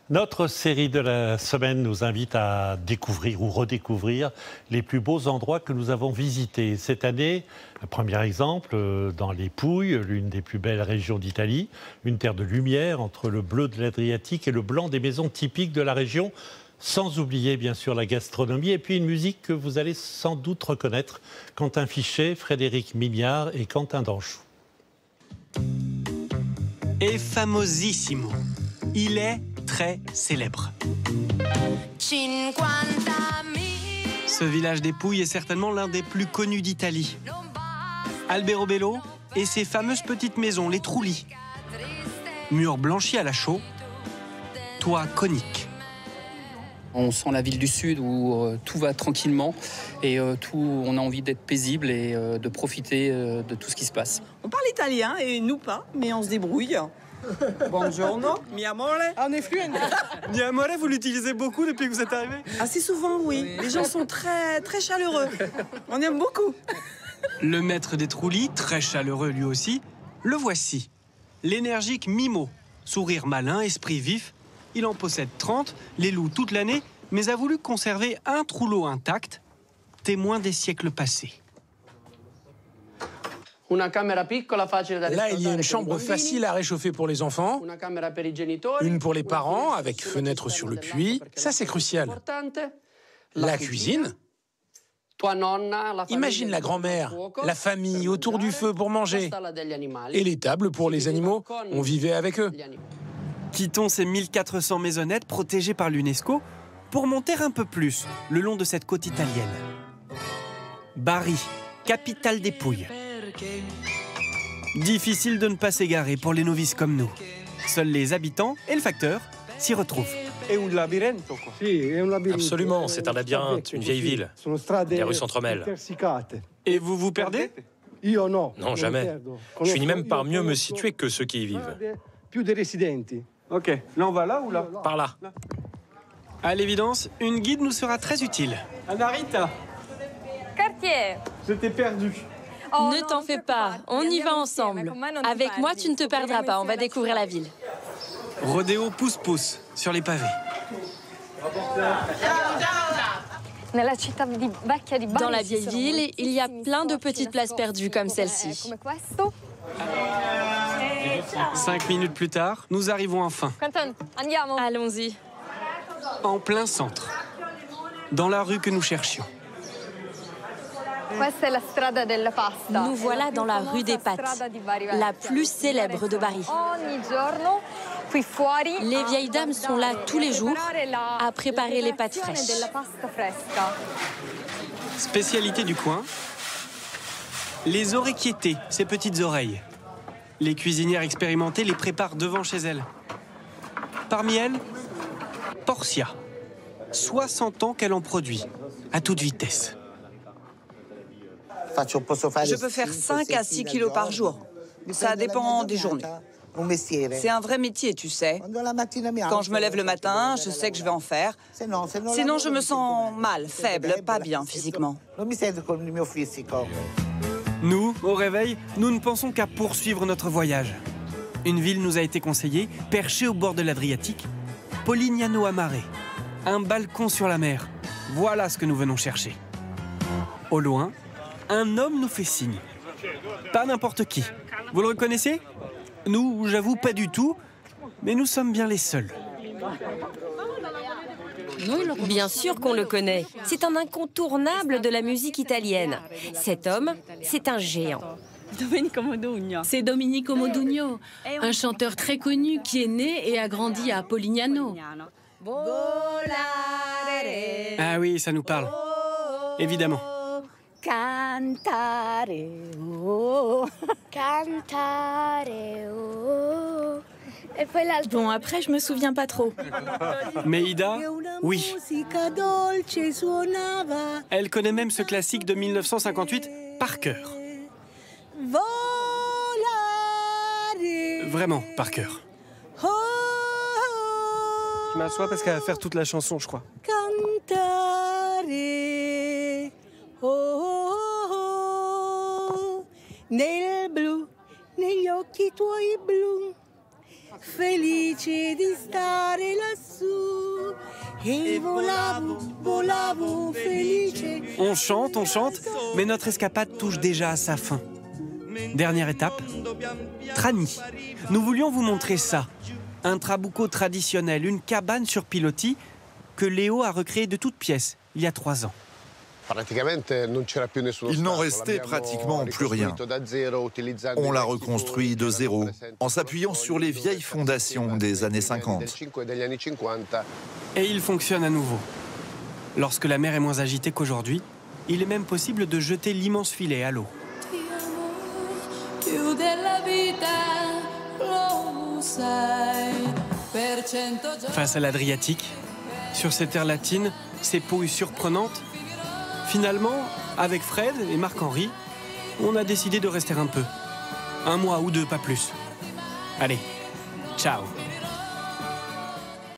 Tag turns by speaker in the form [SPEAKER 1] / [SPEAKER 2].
[SPEAKER 1] Notre série de la semaine nous invite à découvrir ou redécouvrir les plus beaux endroits que nous avons visités. Cette année, un premier exemple, dans les Pouilles, l'une des plus belles régions d'Italie, une terre de lumière entre le bleu de l'Adriatique et le blanc des maisons typiques de la région, sans oublier bien sûr la gastronomie et puis une musique que vous allez sans doute reconnaître, Quentin Fichet, Frédéric Mignard et Quentin Danchou.
[SPEAKER 2] Et famosissimo, il est très célèbre. Ce village des Pouilles est certainement l'un des plus connus d'Italie. Alberobello et ses fameuses petites maisons, les trulli. Murs blanchis à la chaux, toits coniques.
[SPEAKER 3] On sent la ville du Sud où tout va tranquillement et on a envie d'être paisible et de profiter de tout ce qui se passe.
[SPEAKER 4] On parle italien et nous pas, mais on se débrouille. Buongiorno, mi amore. On est fluent.
[SPEAKER 2] Mi amore, vous l'utilisez beaucoup depuis que vous êtes arrivé?
[SPEAKER 4] Assez souvent, oui. Les gens sont très chaleureux. On aime beaucoup.
[SPEAKER 2] Le maître des trulli, très chaleureux lui aussi, le voici. L'énergique Mimo, sourire malin, esprit vif. Il en possède 30, les loue toute l'année, mais a voulu conserver un trullo intact, témoin des siècles passés.
[SPEAKER 5] Là, il y a une chambre facile à réchauffer pour les enfants, une pour les parents, avec fenêtre sur le puits. Ça, c'est crucial. La cuisine. Imagine la grand-mère, la famille autour du feu pour manger. Et les tables pour les animaux, on vivait avec eux.
[SPEAKER 2] Quittons ces 1400 maisonnettes protégées par l'UNESCO pour monter un peu plus le long de cette côte italienne. Bari, capitale des Pouilles. Difficile de ne pas s'égarer pour les novices comme nous. Seuls les habitants et le facteur s'y retrouvent.
[SPEAKER 6] Absolument, c'est un labyrinthe, une vieille ville. Les rues s'entremêlent.
[SPEAKER 2] Et vous vous perdez?
[SPEAKER 6] Non, jamais. Je finis même par mieux me situer que ceux qui y vivent.
[SPEAKER 2] Ok, là on va là ou là?
[SPEAKER 6] Par là.
[SPEAKER 2] À l'évidence, une guide nous sera très utile. Anarita,
[SPEAKER 7] Quartier.
[SPEAKER 2] je t'ai perdu.
[SPEAKER 7] Ne t'en fais pas, on y va ensemble. Avec moi, tu ne te perdras pas, on va découvrir la ville.
[SPEAKER 2] Rodéo pousse-pousse sur les pavés.
[SPEAKER 7] Dans la vieille ville, il y a plein de petites places perdues comme celle-ci.
[SPEAKER 2] 5 minutes plus tard, nous arrivons enfin.
[SPEAKER 7] Allons-y.
[SPEAKER 2] En plein centre. Dans la rue que nous cherchions.
[SPEAKER 7] Nous voilà dans la rue des pâtes, la plus célèbre de Bari. Les vieilles dames sont là tous les jours à préparer les pâtes fraîches.
[SPEAKER 2] Spécialité du coin, les orecchiette, ces petites oreilles. Les cuisinières expérimentées les préparent devant chez elles. Parmi elles, Portia. 60 ans qu'elle en produit, à toute vitesse.
[SPEAKER 4] Je peux faire 5 à 6 kilos par jour. Ça dépend des journées. C'est un vrai métier, tu sais. Quand je me lève le matin, je sais que je vais en faire. Sinon, je me sens mal, faible, pas bien physiquement.
[SPEAKER 2] Nous, au réveil, nous ne pensons qu'à poursuivre notre voyage. Une ville nous a été conseillée, perchée au bord de l'Adriatique, Polignano a Mare. Un balcon sur la mer. Voilà ce que nous venons chercher. Au loin, un homme nous fait signe. Pas n'importe qui. Vous le reconnaissez? Nous, j'avoue, pas du tout, mais nous sommes bien les seuls.
[SPEAKER 8] Bien sûr qu'on le connaît. C'est un incontournable de la musique italienne. Cet homme, c'est un géant.
[SPEAKER 9] C'est Domenico Modugno, un chanteur très connu qui est né et a grandi à Polignano.
[SPEAKER 2] Ah oui, ça nous parle. Évidemment.
[SPEAKER 10] Cantare, oh, cantare, oh.
[SPEAKER 9] Bon, après, je me souviens pas trop.
[SPEAKER 2] Mais Ida, oui. Elle connaît même ce classique de 1958 par cœur. Vraiment, par cœur. Je m'assois parce qu'elle va faire toute la chanson, je crois.
[SPEAKER 10] Cantare, oh, nel blu, negli occhi tuoi blu, felice di stare lassù. E volavo, volavo felice.
[SPEAKER 2] On chante, mais notre escapade touche déjà à sa fin. Dernière étape, Trani. Nous voulions vous montrer ça. Un trabuco traditionnel, une cabane sur pilotis que Léo a recréé de toutes pièces il y a 3 ans.
[SPEAKER 11] Il n'en restait pratiquement plus rien. On l'a reconstruit de zéro, en s'appuyant sur les vieilles fondations des années 50.
[SPEAKER 2] Et il fonctionne à nouveau. Lorsque la mer est moins agitée qu'aujourd'hui, il est même possible de jeter l'immense filet à l'eau. Face à l'Adriatique, sur ces terres latines, ces pouilles surprenantes, finalement, avec Fred et Marc-Henri, on a décidé de rester un peu. 1 mois ou 2, pas plus. Allez, ciao!